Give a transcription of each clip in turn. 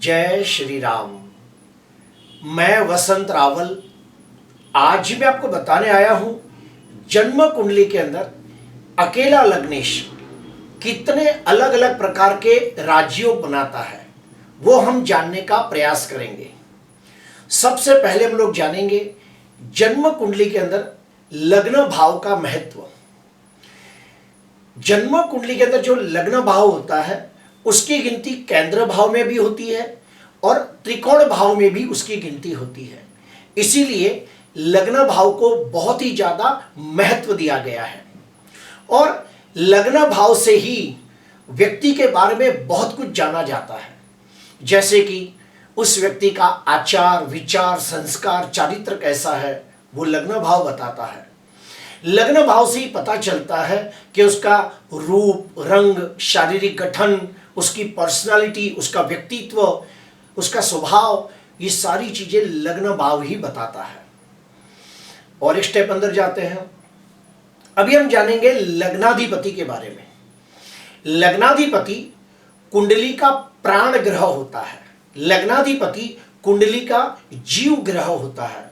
जय श्री राम। मैं वसंत रावल आज मैं आपको बताने आया हूं जन्म कुंडली के अंदर अकेला लग्नेश कितने अलग अलग प्रकार के राजयोग बनाता है, वो हम जानने का प्रयास करेंगे। सबसे पहले हम लोग जानेंगे जन्म कुंडली के अंदर लग्न भाव का महत्व। जन्म कुंडली के अंदर जो लग्न भाव होता है उसकी गिनती केंद्र भाव में भी होती है और त्रिकोण भाव में भी उसकी गिनती होती है। इसीलिए लग्न भाव को बहुत ही ज्यादा महत्व दिया गया है और लग्न भाव से ही व्यक्ति के बारे में बहुत कुछ जाना जाता है, जैसे कि उस व्यक्ति का आचार विचार संस्कार चारित्र कैसा है वो लग्न भाव बताता है। लग्न भाव से ही पता चलता है कि उसका रूप रंग शारीरिक गठन उसकी पर्सनालिटी उसका व्यक्तित्व उसका स्वभाव ये सारी चीजें लग्न भाव ही बताता है। और एक स्टेप अंदर जाते हैं। अभी हम जानेंगे लग्नाधिपति के बारे में। लग्नाधिपति कुंडली का प्राण ग्रह होता है। लग्नाधिपति कुंडली का जीव ग्रह होता है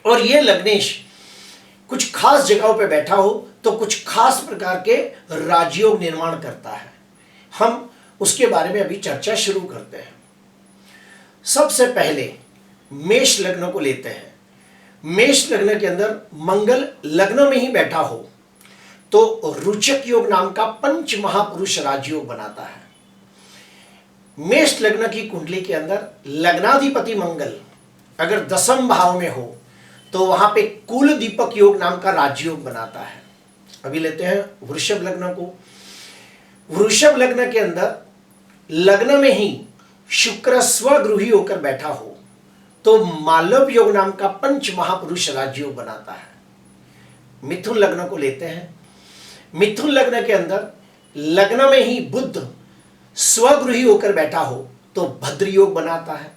और यह लग्नेश कुछ खास जगहों पे बैठा हो तो कुछ खास प्रकार के राजयोग निर्माण करता है। हम उसके बारे में अभी चर्चा शुरू करते हैं। सबसे पहले मेष लग्न को लेते हैं। मेष लग्न के अंदर मंगल लग्न में ही बैठा हो तो रुचक योग नाम का पंच महापुरुष राजयोग बनाता है। मेष लग्न की कुंडली के अंदर लग्नाधिपति मंगल अगर दसम भाव में हो तो वहां पे कुल दीपक योग नाम का राजयोग बनाता है। अभी लेते हैं वृषभ लग्न को। वृषभ लग्न के अंदर लग्न में ही शुक्र स्वगृही होकर बैठा हो तो मालव योग नाम का पंच महापुरुष राजयोग बनाता है। मिथुन लग्न को लेते हैं। मिथुन लग्न के अंदर लग्न में ही बुध स्वगृही होकर बैठा हो तो भद्र योग बनाता है।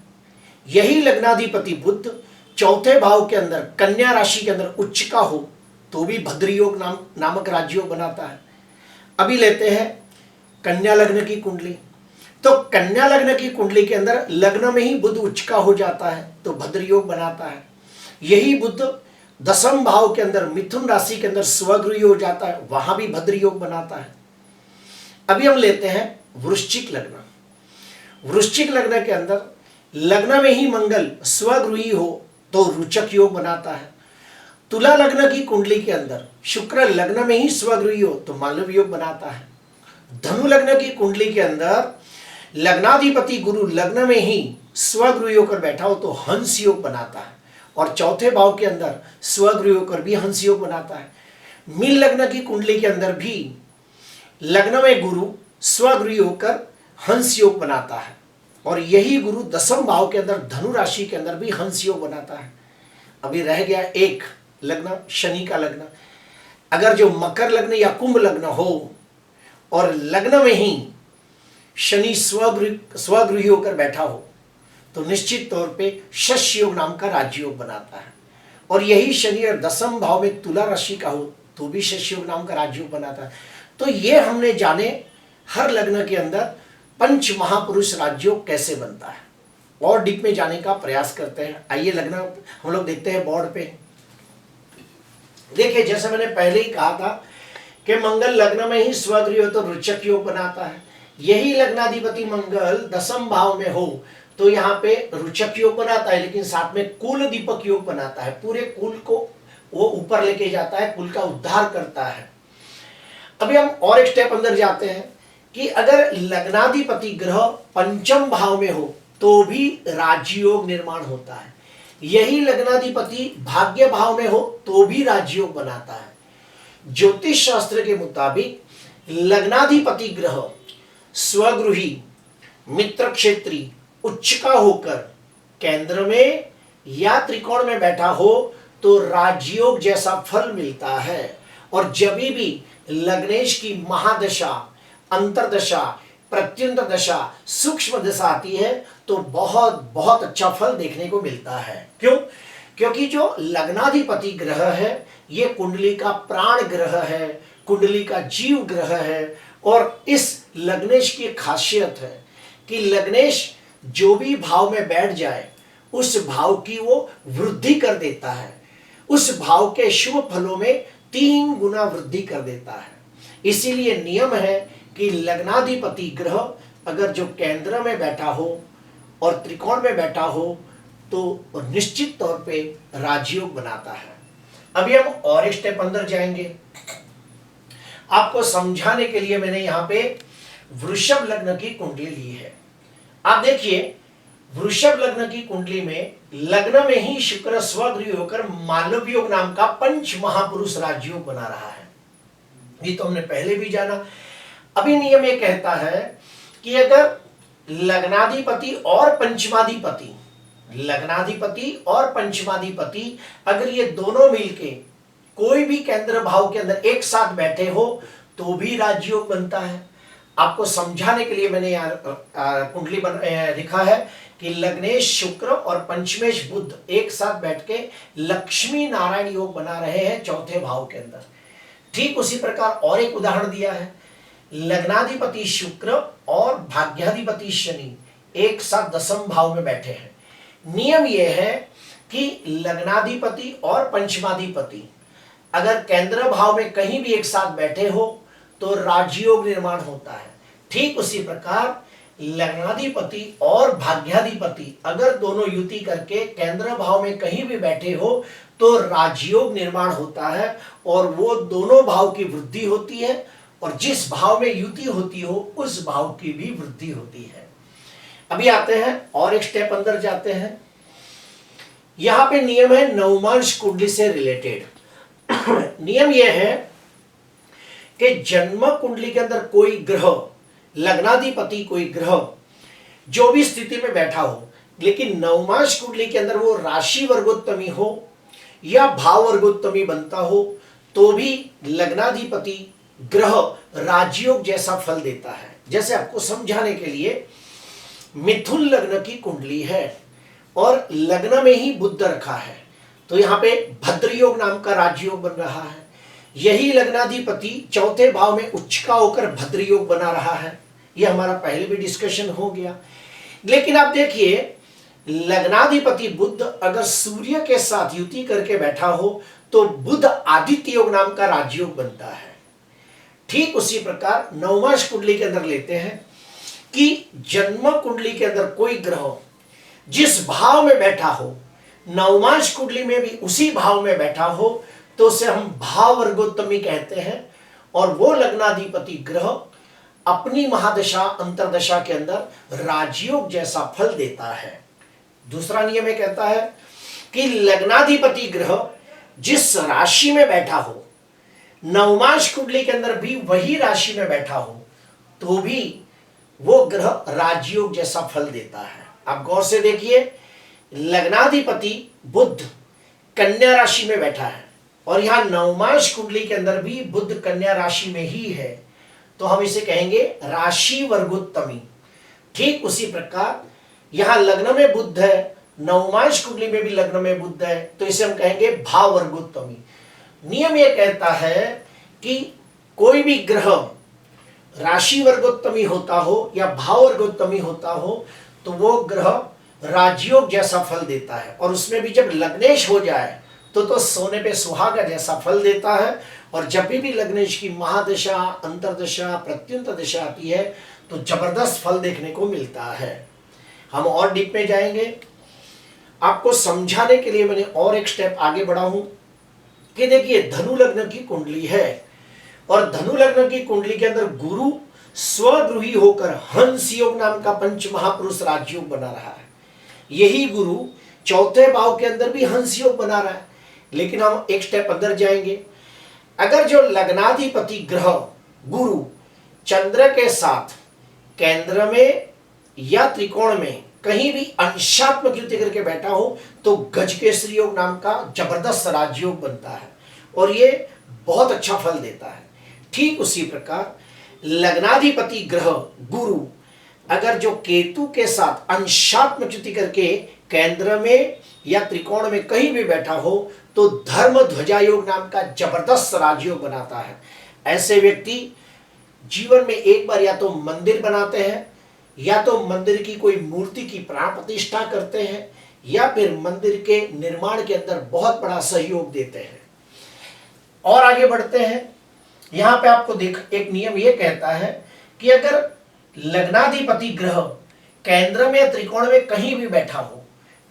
यही लग्नाधिपति बुध चौथे भाव के अंदर कन्या राशि के अंदर उच्च का हो तो भी भद्र योग नामक राजयोग बनाता है। अभी लेते हैं कन्या लग्न की कुंडली। तो कन्या लग्न की कुंडली के अंदर लग्न में ही बुध उच्च का हो जाता है तो भद्र योग बनाता है। यही बुध दसम भाव के अंदर मिथुन राशि के अंदर स्वगृही हो जाता है, वहां भी भद्र योग बनाता है। अभी हम लेते हैं वृश्चिक लग्न। वृश्चिक लग्न के अंदर लग्न में ही मंगल स्वगृही हो तो रुचक योग बनाता है। तुला लग्न की कुंडली के अंदर शुक्र लग्न में ही स्वगृही हो तो मालव योग बनाता है। धनु लग्न की कुंडली के अंदर लग्नाधिपति गुरु लग्न में ही स्वगृही होकर बैठा हो तो हंस योग बनाता है और चौथे भाव के अंदर स्वगृही होकर भी हंस योग बनाता है। मीन लग्न की कुंडली के अंदर भी लग्न में गुरु स्वगृही होकर हंस योग बनाता है और यही गुरु दसम भाव के अंदर धनु राशि के अंदर भी हंस योग बनाता है। अभी रह गया एक लग्न शनि का लग्न। अगर जो मकर लग्न या कुंभ लग्न हो और लग्न में ही शनि स्वगृही होकर बैठा हो तो निश्चित तौर पे शश योग नाम का राजयोग बनाता है और यही शनि और दसम भाव में तुला राशि का हो तो भी शश योग नाम का राजयोग बनाता है। तो ये हमने जाने हर लग्न के अंदर पंच महापुरुष राजयोग कैसे बनता है और डीप में जाने का प्रयास करते हैं। आइए लग्न हम लोग देखते हैं बोर्ड पे। देखिए जैसे मैंने पहले ही कहा था कि मंगल लग्न में ही स्वगृही हो तो रुचक योग बनाता है। यही लग्नाधिपति मंगल दसम भाव में हो तो यहाँ पे रुचक योग बनाता है, लेकिन साथ में कुल दीपक योग बनाता है। पूरे कुल को वो ऊपर लेके जाता है, कुल का उद्धार करता है। अभी हम और एक स्टेप अंदर जाते हैं कि अगर लग्नाधिपति ग्रह पंचम भाव में हो तो भी राजयोग निर्माण होता है। यही लग्नाधिपति भाग्य भाव में हो तो भी राजयोग बनाता है। ज्योतिष शास्त्र के मुताबिक लग्नाधिपति ग्रह स्वगृही मित्र क्षेत्री उच्च का होकर केंद्र में या त्रिकोण में बैठा हो तो राजयोग जैसा फल मिलता है। और जब भी लग्नेश की महादशा अंतरदशा प्रत्यंत दशा सूक्ष्म दशा आती है तो बहुत बहुत अच्छा फल देखने को मिलता है। क्यों? क्योंकि जो लग्नाधिपति ग्रह है ये कुंडली का प्राण ग्रह है, कुंडली का जीव ग्रह है और इस लग्नेश की खासियत है कि लग्नेश जो भी भाव में बैठ जाए उस भाव की वो वृद्धि कर देता है, उस भाव के शुभ फलों में 3 गुना वृद्धि कर देता है। इसीलिए नियम है कि लग्नाधिपति ग्रह अगर जो केंद्र में बैठा हो और त्रिकोण में बैठा हो तो निश्चित तौर पे राजयोग बनाता है। अभी हम और एक स्टेप अंदर जाएंगे। आपको समझाने के लिए मैंने यहाँ पे वृषभ लग्न की कुंडली ली है। आप देखिए, वृषभ लग्न की कुंडली में लग्न में ही शुक्र स्वगृही होकर मालव योग नाम का पंच महापुरुष राजयोग बना रहा है। ये तो हमने पहले भी जाना। अभी नियम ये कहता है कि अगर लग्नाधिपति और पंचमाधिपति, लग्नाधिपति और पंचमाधिपति अगर ये दोनों मिलके कोई भी केंद्र भाव के अंदर एक साथ बैठे हो तो भी राजयोग बनता है। आपको समझाने के लिए मैंने यहाँ कुंडली लिखा है कि लग्नेश शुक्र और पंचमेश बुध एक साथ बैठ के लक्ष्मी नारायण योग बना रहे हैं चौथे भाव के अंदर। ठीक उसी प्रकार और एक उदाहरण दिया है, लग्नाधिपति शुक्र और भाग्याधिपति शनि एक साथ दसम भाव में बैठे हैं। नियम यह है कि लग्नाधिपति और पंचमाधिपति अगर केंद्र भाव में कहीं भी एक साथ बैठे हो तो राजयोग निर्माण होता है। ठीक उसी प्रकार लग्नाधिपति और भाग्याधिपति अगर दोनों युति करके केंद्र भाव में कहीं भी बैठे हो तो राजयोग निर्माण होता है और वो दोनों भाव की वृद्धि होती है और जिस भाव में युति होती हो उस भाव की भी वृद्धि होती है। अभी आते हैं और एक स्टेप अंदर जाते हैं। यहां पे नियम है नवमांश कुंडली से रिलेटेड। नियम यह है कि जन्म कुंडली के अंदर कोई ग्रह, लग्नाधिपति कोई ग्रह जो भी स्थिति में बैठा हो, लेकिन नवमांश कुंडली के अंदर वो राशि वर्गोत्तमी हो या भाव वर्गोत्तमी बनता हो तो भी लग्नाधिपति ग्रह राजयोग जैसा फल देता है। जैसे आपको समझाने के लिए, मिथुन लग्न की कुंडली है और लग्न में ही बुध रखा है तो यहाँ पे भद्रयोग नाम का राजयोग बन रहा है। यही लग्नाधिपति चौथे भाव में उच्चका होकर भद्रयोग बना रहा है। यह हमारा पहले भी डिस्कशन हो गया। लेकिन आप देखिए, लग्नाधिपति बुध अगर सूर्य के साथ युति करके बैठा हो तो बुध आदित्य योग नाम का राजयोग बनता है। ठीक उसी प्रकार नवमांश कुंडली के अंदर लेते हैं कि जन्म कुंडली के अंदर कोई ग्रह जिस भाव में बैठा हो, नवमांश कुंडली में भी उसी भाव में बैठा हो तो उसे हम भाव वर्गोत्तमी कहते हैं और वो लग्नाधिपति ग्रह अपनी महादशा अंतरदशा के अंदर राजयोग जैसा फल देता है। दूसरा नियम ये कहता है कि लग्नाधिपति ग्रह जिस राशि में बैठा हो, नवमांश कुंडली के अंदर भी वही राशि में बैठा हो तो भी वो ग्रह राजयोग जैसा फल देता है। आप गौर से देखिए, लग्नाधिपति बुध कन्या राशि में बैठा है और यहां नवमांश कुंडली के अंदर भी बुध कन्या राशि में ही है तो हम इसे कहेंगे राशि वर्गोत्तमी। ठीक उसी प्रकार यहां लग्न में बुध है, नवमांश कुंडली में भी लग्न में बुध है तो इसे हम कहेंगे भाव वर्गोत्तमी। नियम यह कहता है कि कोई भी ग्रह राशि वर्गोत्तमी होता हो या भाव वर्गोत्तमी होता हो तो वो ग्रह राजयोग जैसा फल देता है और उसमें भी जब लग्नेश हो जाए तो सोने पे सुहागा जैसा फल देता है। और जब भी लग्नेश की महादशा अंतरदशा प्रत्युंत दशा आती है तो जबरदस्त फल देखने को मिलता है। हम और डीप में जाएंगे। आपको समझाने के लिए मैंने और एक स्टेप आगे बढ़ा हूं कि देखिए, धनु लग्न की कुंडली है और धनु लग्न की कुंडली के अंदर गुरु स्वगृही होकर हंस योग नाम का पंच महापुरुष राजयोग बना रहा है। यही गुरु चौथे भाव के अंदर भी हंस योग बना रहा है। लेकिन हम एक स्टेप अंदर जाएंगे। अगर जो लग्नाधिपति ग्रह गुरु चंद्र के साथ केंद्र में या त्रिकोण में कहीं भी अंशात्मक युति करके बैठा हो तो गजकेसरी योग नाम का जबरदस्त राजयोग बनता है और ये बहुत अच्छा फल देता है। ठीक उसी प्रकार लग्नाधिपति ग्रह गुरु अगर जो केतु के साथ अंशात्मक युति करके केंद्र में या त्रिकोण में कहीं भी बैठा हो तो धर्म ध्वजा योग नाम का जबरदस्त राजयोग बनाता है। ऐसे व्यक्ति जीवन में एक बार या तो मंदिर बनाते हैं या तो मंदिर की कोई मूर्ति की प्राण प्रतिष्ठा करते हैं या फिर मंदिर के निर्माण के अंदर बहुत बड़ा सहयोग देते हैं। और आगे बढ़ते हैं, यहां पे आपको देख एक नियम यह कहता है कि अगर लग्नाधिपति ग्रह केंद्र में त्रिकोण में कहीं भी बैठा हो,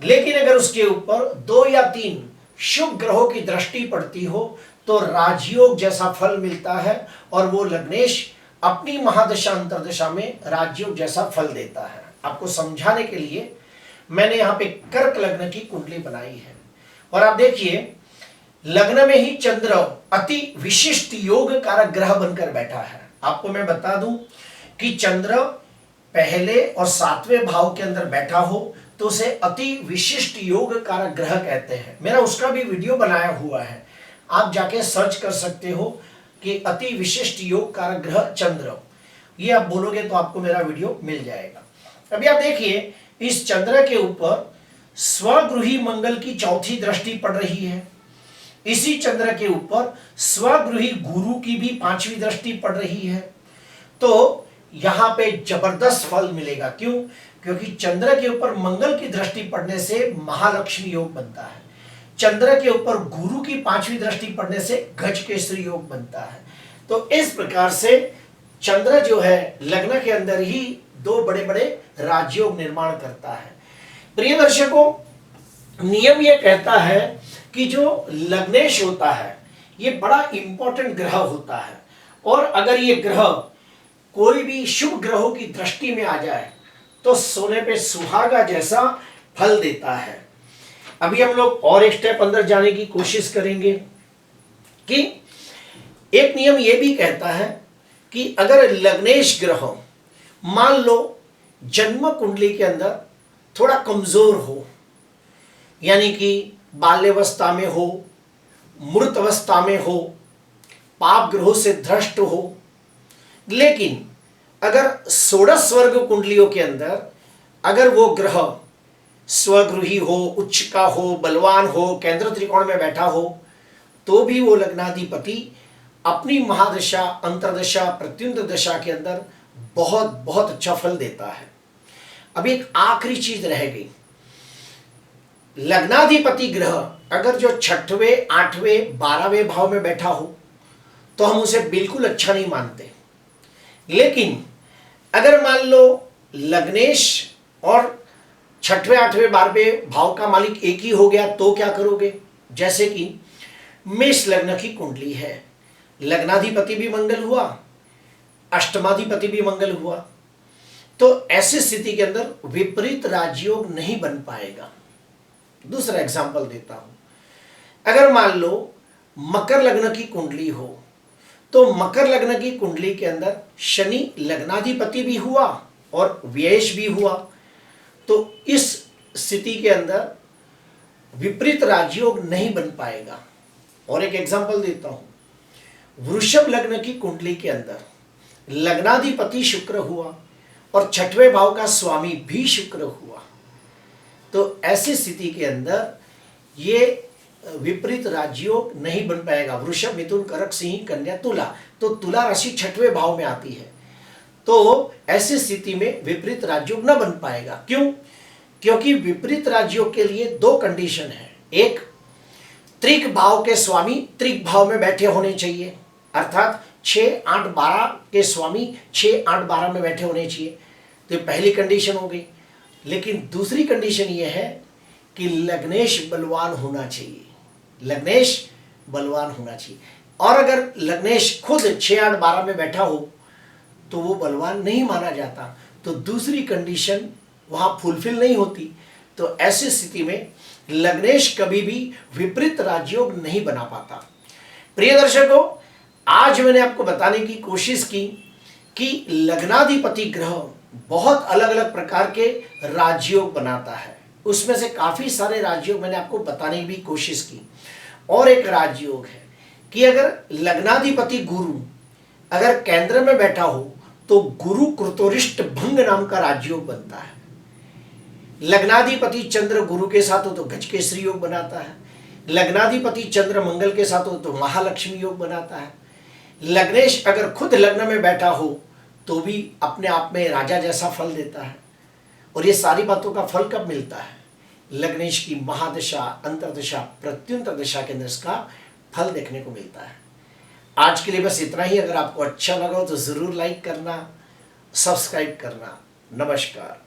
लेकिन अगर उसके ऊपर 2 या 3 शुभ ग्रहों की दृष्टि पड़ती हो तो राजयोग जैसा फल मिलता है और वो लग्नेश अपनी महादशा अंतरदशा में राजयोग जैसा फल देता है। आपको समझाने के लिए मैंने यहाँ पे कर्क लग्न की कुंडली बनाई है और आप देखिए लग्न में ही चंद्र अति विशिष्ट योग कारक ग्रह बनकर बैठा है। आपको मैं बता दूं कि चंद्र पहले और 7वें भाव के अंदर बैठा हो तो उसे अति विशिष्ट योग कारक ग्रह कहते हैं। मेरा उसका भी वीडियो बनाया हुआ है, आप जाके सर्च कर सकते हो कि अति विशिष्ट योग कारक ग्रह चंद्र, ये आप बोलोगे तो आपको मेरा वीडियो मिल जाएगा। अभी आप देखिए इस चंद्र के ऊपर स्वगृही मंगल की 4थी दृष्टि पड़ रही है, इसी चंद्र के ऊपर स्वगृही गुरु की भी 5वीं दृष्टि पड़ रही है। तो यहां पे जबरदस्त फल मिलेगा। क्यों? क्योंकि चंद्र के ऊपर मंगल की दृष्टि पड़ने से महालक्ष्मी योग बनता है, चंद्र के ऊपर गुरु की 5वीं दृष्टि पड़ने से गजकेसरी योग बनता है। तो इस प्रकार से चंद्र जो है लग्न के अंदर ही 2 बड़े बड़े राजयोग निर्माण करता है। प्रिय दर्शकों, नियम यह कहता है कि जो लग्नेश होता है ये बड़ा इंपॉर्टेंट ग्रह होता है और अगर ये ग्रह कोई भी शुभ ग्रहों की दृष्टि में आ जाए तो सोने पे सुहागा जैसा फल देता है। अभी हम लोग और एक स्टेप अंदर जाने की कोशिश करेंगे कि एक नियम यह भी कहता है कि अगर लग्नेश ग्रह मान लो जन्म कुंडली के अंदर थोड़ा कमजोर हो, यानी कि बाल्यावस्था में हो, मृत अवस्था में हो, पाप ग्रहों से भ्रष्ट हो, लेकिन अगर 16 स्वर्ग कुंडलियों के अंदर अगर वो ग्रह स्वगृही हो, उच्च का हो, बलवान हो, केंद्र त्रिकोण में बैठा हो तो भी वो लग्नाधिपति अपनी महादशा अंतरदशा प्रत्युंत दशा के अंदर बहुत बहुत अच्छा फल देता है। अब एक आखिरी चीज रह गई, लग्नाधिपति ग्रह अगर जो 6वें 8वें 12वें भाव में बैठा हो तो हम उसे बिल्कुल अच्छा नहीं मानते, लेकिन अगर मान लो लग्नेश और 6वें 8वें 12वें भाव का मालिक एक ही हो गया तो क्या करोगे? जैसे कि मेष लग्न की कुंडली है, लग्नाधिपति भी मंगल हुआ, अष्टमाधिपति भी मंगल हुआ, तो ऐसी स्थिति के अंदर विपरीत राजयोग नहीं बन पाएगा। दूसरा एग्जांपल देता हूं, अगर मान लो मकर लग्न की कुंडली हो तो मकर लग्न की कुंडली के अंदर शनि लग्नाधिपति भी हुआ और व्ययश भी हुआ, तो इस स्थिति के अंदर विपरीत राजयोग नहीं बन पाएगा। और एक एग्जांपल देता हूं, वृषभ लग्न की कुंडली के अंदर लग्नाधिपति शुक्र हुआ और 6वें भाव का स्वामी भी शुक्र हुआ, तो ऐसी स्थिति के अंदर ये विपरीत राजयोग नहीं बन पाएगा। वृषभ मिथुन कर्क सिंह कन्या तुला, तो तुला राशि 6वें भाव में आती है, तो ऐसी स्थिति में विपरीत राजयोग न बन पाएगा। क्यों? क्योंकि विपरीत राजयोग के लिए 2 कंडीशन है। एक, त्रिक भाव के स्वामी त्रिक भाव में बैठे होने चाहिए, अर्थात 6 8 12 के स्वामी 6 8 12 में बैठे होने चाहिए, तो पहली कंडीशन हो गई। लेकिन दूसरी कंडीशन यह है कि लग्नेश बलवान होना चाहिए, लग्नेश बलवान होना चाहिए। और अगर लग्नेश खुद 6 8 12 में बैठा हो तो वो बलवान नहीं माना जाता, तो दूसरी कंडीशन वहां फुलफिल नहीं होती, तो ऐसी स्थिति में लग्नेश कभी भी विपरीत राजयोग नहीं बना पाता। प्रिय दर्शकों, आज मैंने आपको बताने की कोशिश की कि लग्नाधिपति ग्रह बहुत अलग अलग प्रकार के राजयोग बनाता है, उसमें से काफी सारे राजयोग मैंने आपको बताने की भी कोशिश की। और एक राजयोग है कि अगर लग्नाधिपति गुरु अगर केंद्र में बैठा हो तो गुरु कृतोरिष्ट भंग नाम का राजयोग बनता है। लग्नाधिपति चंद्र गुरु के साथ हो तो गजकेसरी योग बनाता है, लग्नाधिपति चंद्र मंगल के साथ हो तो महालक्ष्मी योग बनाता है। लग्नेश अगर खुद लग्न में बैठा हो तो भी अपने आप में राजा जैसा फल देता है। और ये सारी बातों का फल कब मिलता है? लग्नेश की महादशा, अंतर्दशा, प्रत्युंतर दशा के अंदर इसका फल देखने को मिलता है। आज के लिए बस इतना ही। अगर आपको अच्छा लगा हो तो ज़रूर लाइक करना, सब्सक्राइब करना। नमस्कार।